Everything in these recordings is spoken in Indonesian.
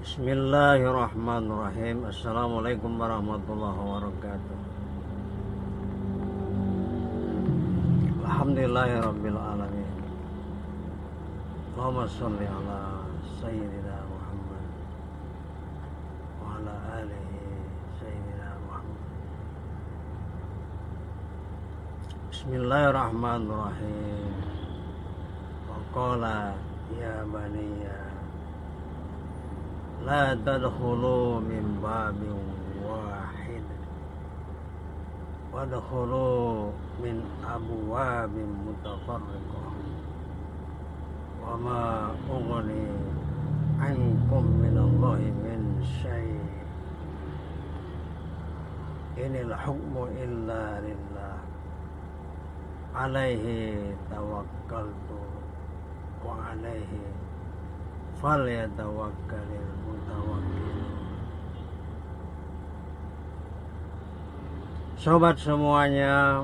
Bismillahirrahmanirrahim. Assalamualaikum warahmatullahi wabarakatuh. Alhamdulillahirabbil alamin. Allahumma shalli ala sayyidina Muhammad wa ala alihi sayyidina Muhammad. Bismillahirrahmanirrahim. Wa qala ya baniya la tadkhulu min babin wahid wadkhulu min abwabin mutafarriqah wa ma ughni ankum minallahi min syai' inil hukmu illa lillah alaihi tawakkaltu wa alaihi falyatawakkalul mutawakkilun. Sobat semuanya,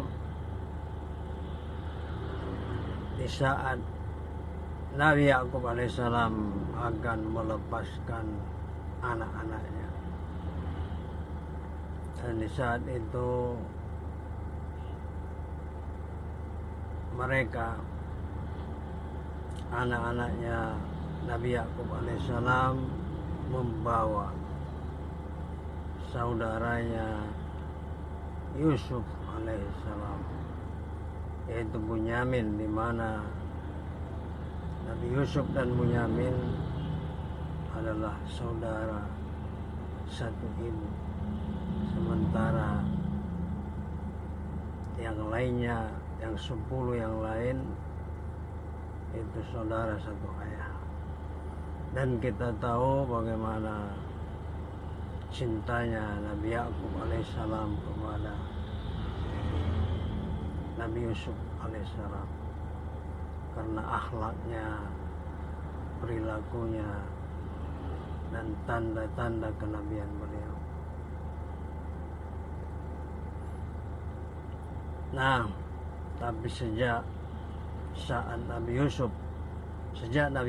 di saat Nabi Yakub alaihissalam akan melepaskan anak-anaknya, dan di saat itu mereka, anak-anaknya Nabi Yakub alaihissalam, membawa saudaranya Yusuf alaihissalam, yaitu Bunyamin, di mana Nabi Yusuf dan Bunyamin adalah saudara satu ibu, sementara yang lainnya, yang 10 yang lain itu saudara satu ayah. Dan kita tahu bagaimana cintanya Nabi Yakub alaihissalam kepada Nabi Yusuf alaihissalam, karena akhlaknya, perilakunya, dan tanda-tanda kenabian beliau. Nah, tapi sejak Nabi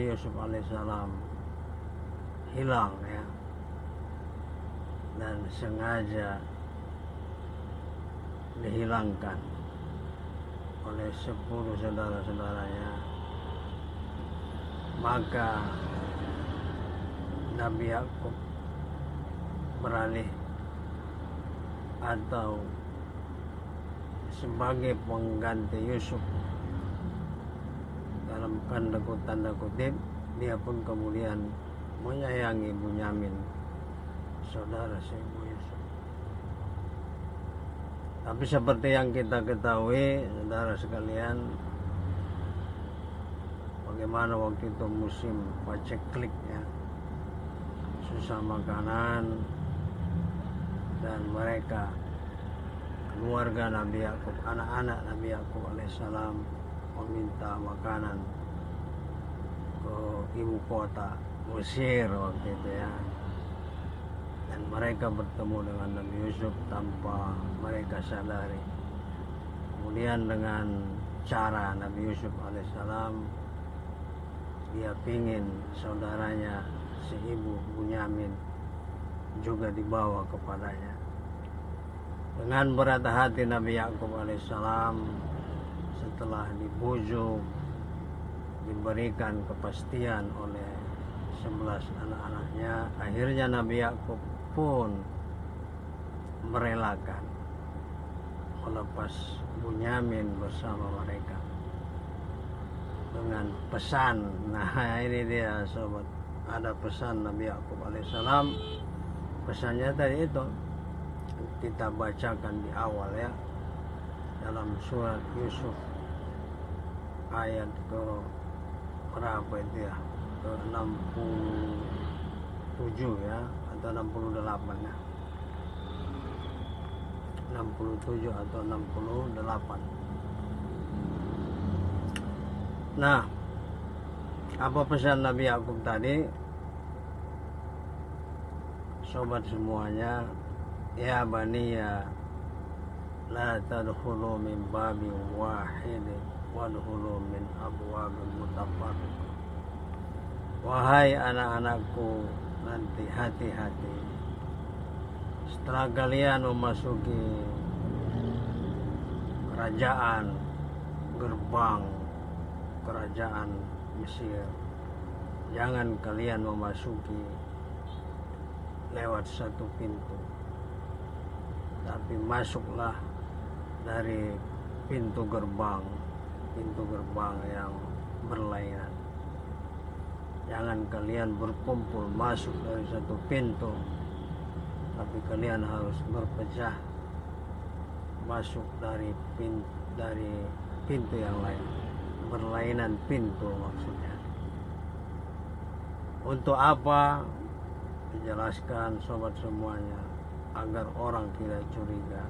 Yusuf alaihissalam hilang, ya, dan sengaja dihilangkan oleh 10 saudara-saudaranya, maka Nabi Yakub beralih atau sebagai pengganti Yusuf, dalam tanda kutip, dia pun kemudian menyayangi Bunyamin, saudara seibu Yusuf. Tapi seperti yang kita ketahui, saudara sekalian, bagaimana waktu itu musim paceklik, ya, susah makanan, dan mereka, keluarga Nabi Yakub, anak-anak Nabi Yakub alaihissalam, meminta makanan ke ibu kota Mesir waktu itu, ya, dan mereka bertemu dengan Nabi Yusuf tanpa mereka sadari. Kemudian dengan cara Nabi Yusuf alaihissalam, dia pingin saudaranya si ibu Bunyamin juga dibawa kepadanya. Dengan berat hati Nabi Yakub alaihissalam, setelah dibujuk, diberikan kepastian oleh 11 anak-anaknya, akhirnya Nabi Yakub pun merelakan melepas Bunyamin bersama mereka dengan pesan. Nah, ini dia sobat, ada pesan Nabi Yakub alaihissalam. Pesannya tadi itu kita bacakan di awal, ya, dalam surat Yusuf ayat ke berapa itu, ya, ke 67, ya, atau 68, ya, 67 atau 68. Nah, apa pesan Nabi Yakub tadi, sobat semuanya? Ya baniya la tadkhulu min babin wahid wadkhulu min abwabin mutafarriqah. Wahai anak-anakku, nanti hati-hati. Setelah kalian memasuki kerajaan, gerbang kerajaan Mesir, jangan kalian memasuki lewat satu pintu, tapi masuklah dari pintu gerbang yang berlainan. Jangan kalian berkumpul masuk dari satu pintu, tapi kalian harus berpecah masuk dari pintu yang lain, berlainan pintu maksudnya. Untuk apa? Dijelaskan sobat semuanya, agar orang tidak curiga,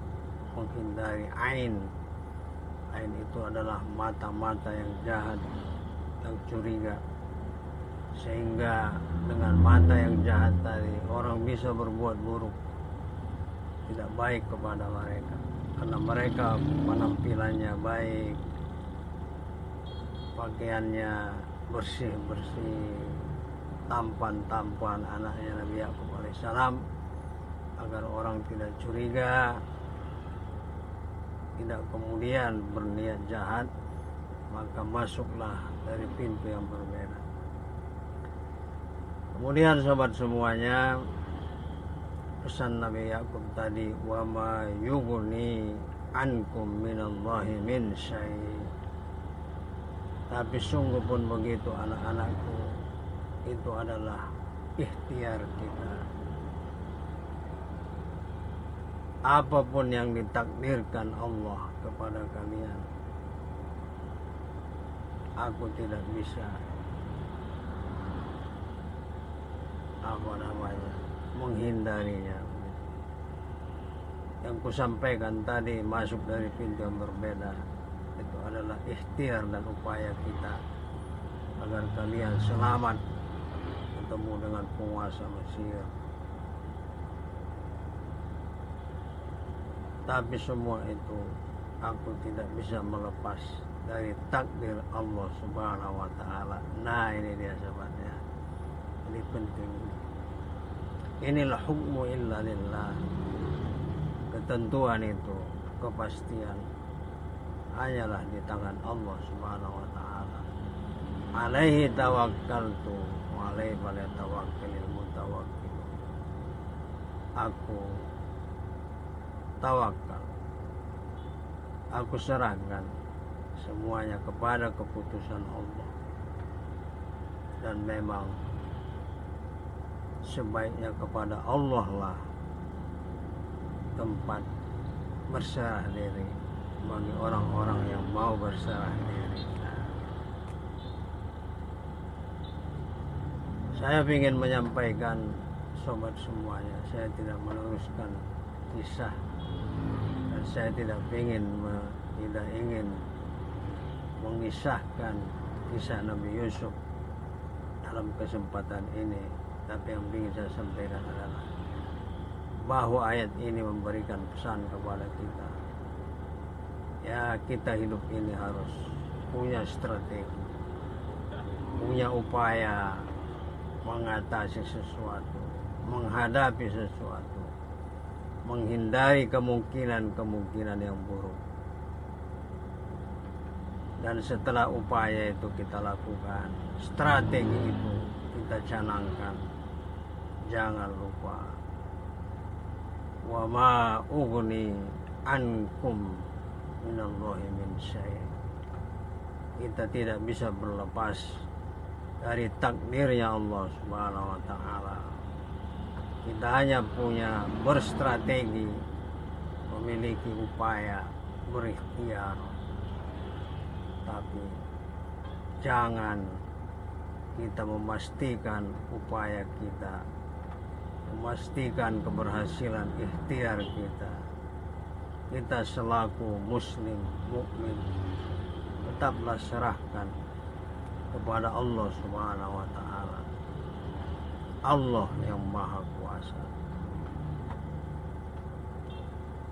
menghindari ain. Ain itu adalah mata-mata yang jahat, yang curiga, sehingga dengan mata yang jahat tadi orang bisa berbuat buruk, tidak baik kepada mereka, karena mereka penampilannya baik, pakaiannya bersih-bersih, tampan-tampan anaknya Nabi Yakub alaihissalam. Agar orang tidak curiga, tidak kemudian berniat jahat, maka masuklah dari pintu yang berbeda. Kemudian sobat semuanya, pesan Nabi Yakub tadi, wa ma yughni ankum minallahi min syai'. Tapi sungguh pun begitu anak-anakku, itu adalah ikhtiar kita. Apapun yang ditakdirkan Allah kepada kalian, aku tidak bisa menghindarinya. Yang kusampaikan tadi, masuk dari pintu yang berbeda, itu adalah ikhtiar dan upaya kita agar kalian selamat bertemu dengan penguasa Mesir. Tapi semua itu aku tidak bisa melepas dari takdir Allah Subhanahu wa Ta'ala. Nah, ini dia sahabatnya, ini penting. Inilah hukmu illa lillah. Ketentuan itu, kepastian hanyalah di tangan Allah Subhanahu wa Ta'ala. Alaihi tawakkaltu wa alaihi falyatawakkalul mutawakkilun. Aku tawakal, aku serahkan semuanya kepada keputusan Allah. Dan memang sebaiknya kepada Allah lah tempat berserah diri bagi orang-orang yang mau berserah diri. Saya ingin menyampaikan sobat semuanya, saya tidak meneruskan kisah, dan saya tidak ingin mengisahkan kisah Nabi Yusuf dalam kesempatan ini. Tapi yang ingin saya sampaikan adalah bahwa ayat ini memberikan pesan kepada kita. Ya, kita hidup ini harus punya strategi, punya upaya mengatasi sesuatu, menghadapi sesuatu, menghindari kemungkinan-kemungkinan yang buruk. Dan setelah upaya itu kita lakukan, strategi itu kita canangkan, jangan lupa, wa ma ughni ankum minallahi min syai'. Kita tidak bisa berlepas dari takdirnya Allah Subhanahu wa Ta'ala. Kita hanya punya berstrategi, memiliki upaya, berikhtiar, tapi jangan kita memastikan upaya kita, memastikan keberhasilan ikhtiar kita. Kita selaku muslim, mukmin, tetaplah serahkan kepada Allah Subhanahu wa Ta'ala, Allah yang Maha Kuasa.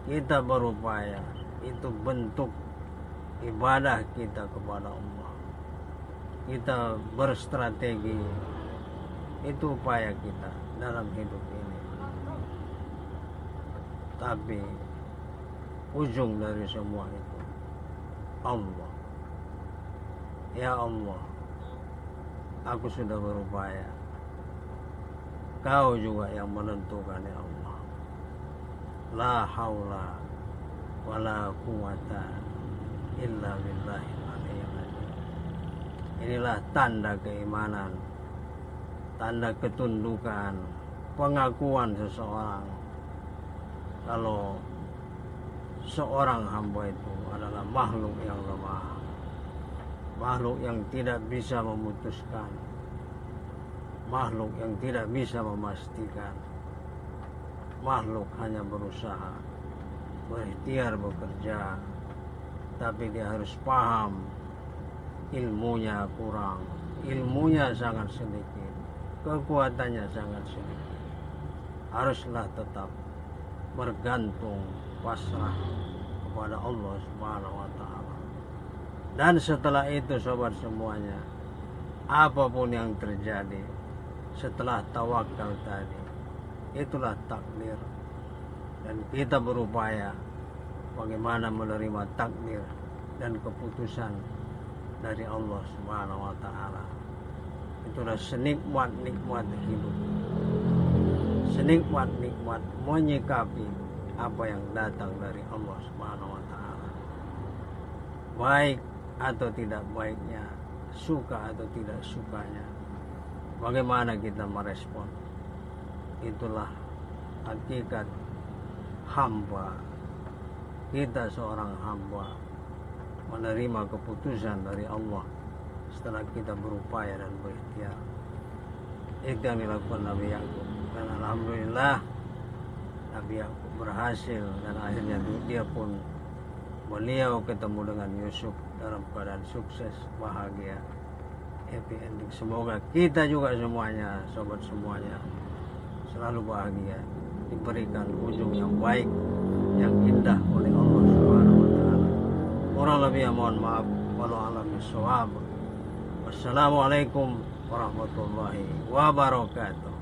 Kita berupaya, itu bentuk ibadah kita kepada Allah. Kita berstrategi Itu upaya kita dalam hidup ini. Tapi ujung dari semua itu Allah. Ya Allah, aku sudah berupaya. Kau juga yang menentukan ya Allah. La haula wala quwata illa billahil aliyyil azim. Inilah tanda keimanan, tanda ketundukan, pengakuan seseorang kalau seorang hamba itu adalah makhluk yang lemah, makhluk yang tidak bisa memutuskan, makhluk yang tidak bisa memastikan, makhluk hanya berusaha berikhtiar bekerja, tapi dia harus paham ilmunya kurang, ilmunya sangat sedikit, kekuatannya sangat sedikit. Haruslah tetap bergantung pasrah kepada Allah Subhanahu wa taala. Dan setelah itu sobat semuanya, apapun yang terjadi setelah tawakal tadi, itulah takdir. Dan kita berupaya bagaimana menerima takdir dan keputusan dari Allah Subhanahu wa taala. Itulah senikmat-nikmat hidup, senikmat-nikmat menyikapi apa yang datang dari Allah Subhanahu wa taala. Baik atau tidak baiknya, suka atau tidak sukanya, bagaimana kita merespon. Itulah hakikat hamba. Kita seorang hamba menerima keputusan dari Allah setelah kita berupaya dan berikhtiar. Itu yang dilakukan Nabi Yakub, dan alhamdulillah Nabi Yakub berhasil, dan akhirnya beliau ketemu dengan Yusuf dalam keadaan sukses, bahagia, happy ending. Semoga kita juga semuanya, sobat semuanya, selalu bahagia, diberikan ujung yang baik, yang indah oleh Allah Subhanahu wa taala. Kurang lebih mohon maaf. Wallahu a'lam bishawab. Wassalamualaikum warahmatullahi wabarakatuh.